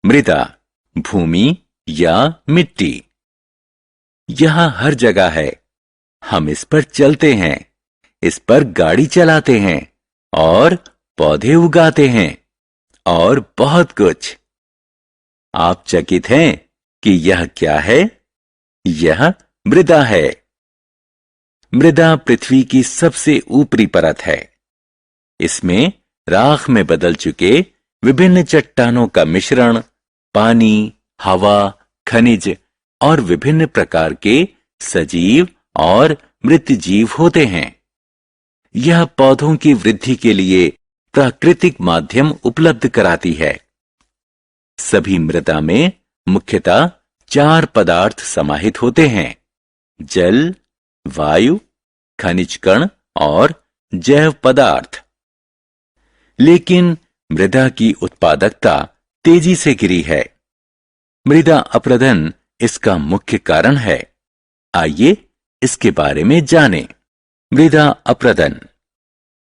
मृदा, भूमि या मिट्टी। यह हर जगह है। हम इस पर चलते हैं, इस पर गाड़ी चलाते हैं और पौधे उगाते हैं और बहुत कुछ। आप चकित हैं कि यह क्या है? यह मृदा है। मृदा पृथ्वी की सबसे ऊपरी परत है। इसमें राख में बदल चुके विभिन्न चट्टानों का मिश्रण, पानी, हवा, खनिज और विभिन्न प्रकार के सजीव और मृत जीव होते हैं। यह पौधों की वृद्धि के लिए प्राकृतिक माध्यम उपलब्ध कराती है। सभी मृदा में मुख्यतः 4 पदार्थ समाहित होते हैं: जल, वायु, खनिज कण और जैव पदार्थ। लेकिन मृदा की उत्पादकता तेजी से गिरी है। मृदा अपरदन इसका मुख्य कारण है। आइए इसके बारे में जानें। मृदा अपरदन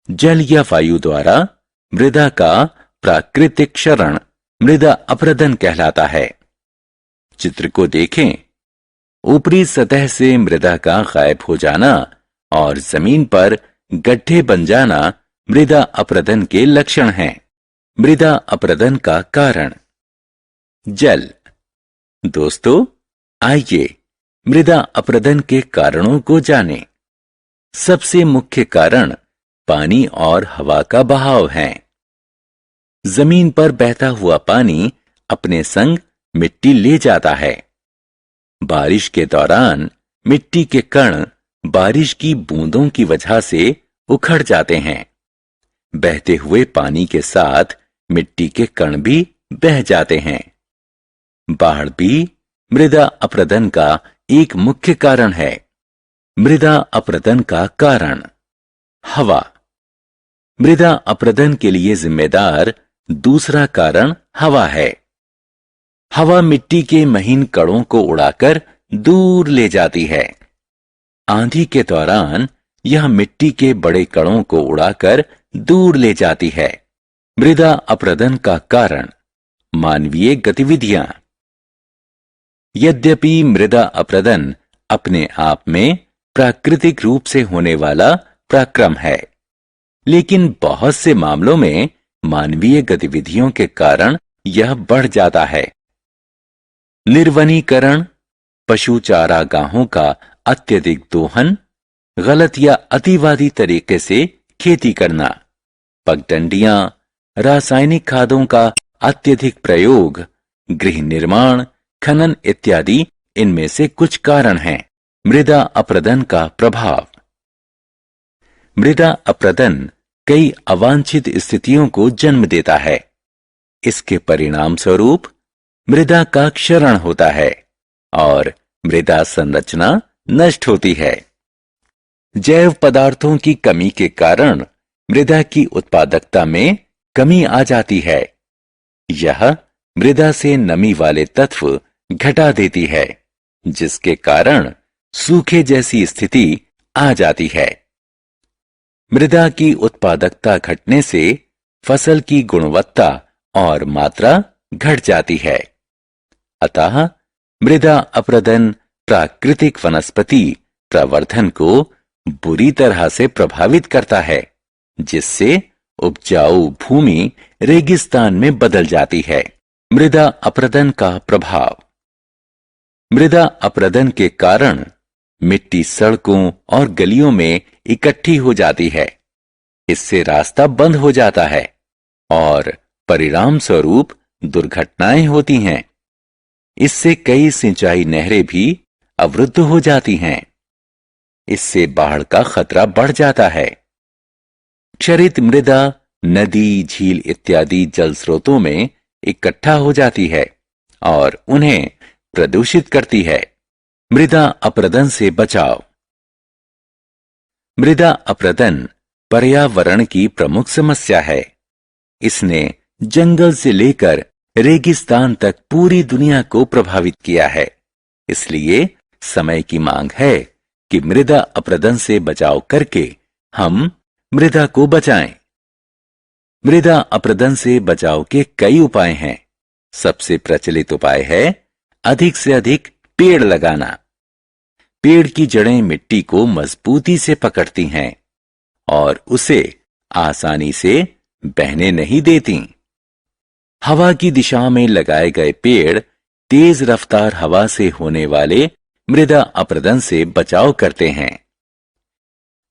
जल या वायु द्वारा मृदा का प्राकृतिक क्षरण मृदा अपरदन कहलाता है। चित्र को देखें। ऊपरी सतह से मृदा का गायब हो जाना और जमीन पर गड्ढे बन जाना मृदा अपरदन के लक्षण हैं। मृदा अपरदन का कारण। जल। दोस्तों, आइए मृदा अपरदन के कारणों को जानें। सबसे मुख्य कारण पानी और हवा का बहाव है। जमीन पर बहता हुआ पानी अपने संग मिट्टी ले जाता है। बारिश के दौरान मिट्टी के कण बारिश की बूंदों की वजह से उखड़ जाते हैं। बहते हुए पानी के साथ मिट्टी के कण भी बह जाते हैं। बाढ़ भी मृदा अपरदन का एक मुख्य कारण है। मृदा अपरदन का कारण। हवा। मृदा अपरदन के लिए जिम्मेदार दूसरा कारण हवा है। हवा मिट्टी के महीन कणों को उड़ाकर दूर ले जाती है। आंधी के दौरान यह मिट्टी के बड़े कणों को उड़ाकर दूर ले जाती है। मृदा अपरदन का कारण मानवीय गतिविधियां। यद्यपि मृदा अपरदन अपने आप में प्राकृतिक रूप से होने वाला पराक्रम है, लेकिन बहुत से मामलों में मानवीय गतिविधियों के कारण यह बढ़ जाता है। निर्वनीकरण, पशु चारागाहों का अत्यधिक दोहन, गलत या अतिवादी तरीके से खेती करना, पगडंडियां, रासायनिक खादों का अत्यधिक प्रयोग, गृह निर्माण, खनन इत्यादि इनमें से कुछ कारण हैं। मृदा अपरदन का प्रभाव। मृदा अपरदन कई अवांछित स्थितियों को जन्म देता है। इसके परिणाम स्वरूप मृदा का क्षरण होता है और मृदा संरचना नष्ट होती है। जैव पदार्थों की कमी के कारण मृदा की उत्पादकता में कमी आ जाती है। यह मृदा से नमी वाले तत्व घटा देती है, जिसके कारण सूखे जैसी स्थिति आ जाती है। मृदा की उत्पादकता घटने से फसल की गुणवत्ता और मात्रा घट जाती है। अतः मृदा अपरदन प्राकृतिक वनस्पति प्रवर्धन को बुरी तरह से प्रभावित करता है, जिससे उपजाऊ भूमि रेगिस्तान में बदल जाती है। मृदा अपरदन का प्रभाव। मृदा अपरदन के कारण मिट्टी सड़कों और गलियों में इकट्ठी हो जाती है। इससे रास्ता बंद हो जाता है और परिणाम स्वरूप दुर्घटनाएं होती हैं। इससे कई सिंचाई नहरें भी अवरुद्ध हो जाती हैं। इससे बाढ़ का खतरा बढ़ जाता है। क्षरित मृदा नदी, झील इत्यादि जल स्रोतों में इकट्ठा हो जाती है और उन्हें प्रदूषित करती है। मृदा अपरदन से बचाव। मृदा अपरदन पर्यावरण की प्रमुख समस्या है। इसने जंगल से लेकर रेगिस्तान तक पूरी दुनिया को प्रभावित किया है। इसलिए समय की मांग है कि मृदा अपरदन से बचाव करके हम मृदा को बचाएं। मृदा अपरदन से बचाव के कई उपाय हैं। सबसे प्रचलित उपाय है अधिक से अधिक पेड़ लगाना। पेड़ की जड़ें मिट्टी को मजबूती से पकड़ती हैं और उसे आसानी से बहने नहीं देती। हवा की दिशा में लगाए गए पेड़ तेज रफ्तार हवा से होने वाले मृदा अपरदन से बचाव करते हैं।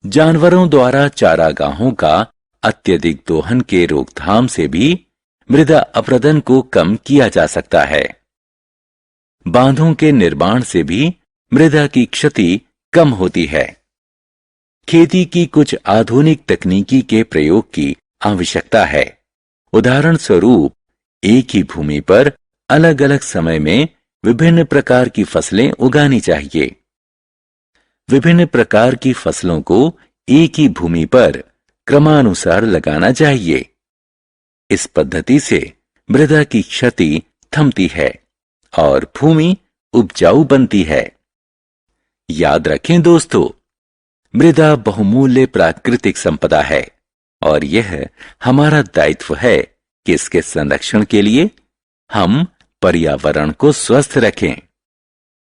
जानवरों द्वारा चारागाहों का अत्यधिक दोहन के रोकथाम से भी मृदा अपरदन को कम किया जा सकता है। बांधों के निर्माण से भी मृदा की क्षति कम होती है। खेती की कुछ आधुनिक तकनीकी के प्रयोग की आवश्यकता है। उदाहरण स्वरूप, एक ही भूमि पर अलग अलग समय में विभिन्न प्रकार की फसलें उगानी चाहिए। विभिन्न प्रकार की फसलों को एक ही भूमि पर क्रमानुसार लगाना चाहिए। इस पद्धति से मृदा की क्षति थमती है और भूमि उपजाऊ बनती है। याद रखें दोस्तों, मृदा बहुमूल्य प्राकृतिक संपदा है और यह हमारा दायित्व है कि इसके संरक्षण के लिए हम पर्यावरण को स्वस्थ रखें।